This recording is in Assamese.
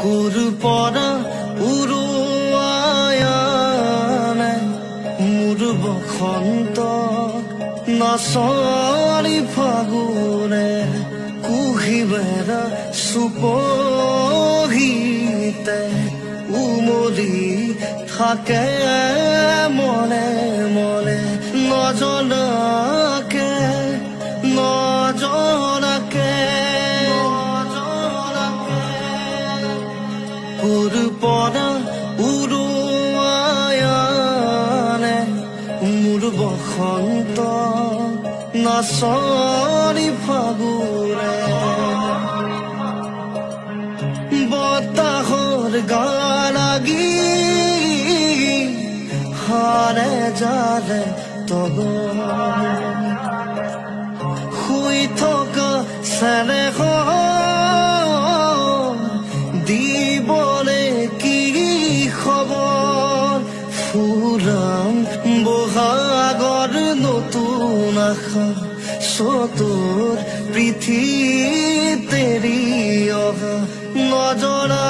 কুৰপৰা উৰুৱায়ানে মোৰ বসন্ত নাচৰি ফাগুনে কুহিবেৰা চুপহিতে উমলি থাকে মনে মনে নজনাকে নজনাকে কুৰপৰা উৰুৱায়ানে মোৰ বসন্ত নাচৰি ফাগুনে বতাহৰ গালাগি হাৰে জালে তগ শুই থকা চেনেহ দিবলে কি খবৰ ফুৰাম বহাগৰ নতুন আশা চতুৰ পৃথিৱীত তেৰি অহা নজৰা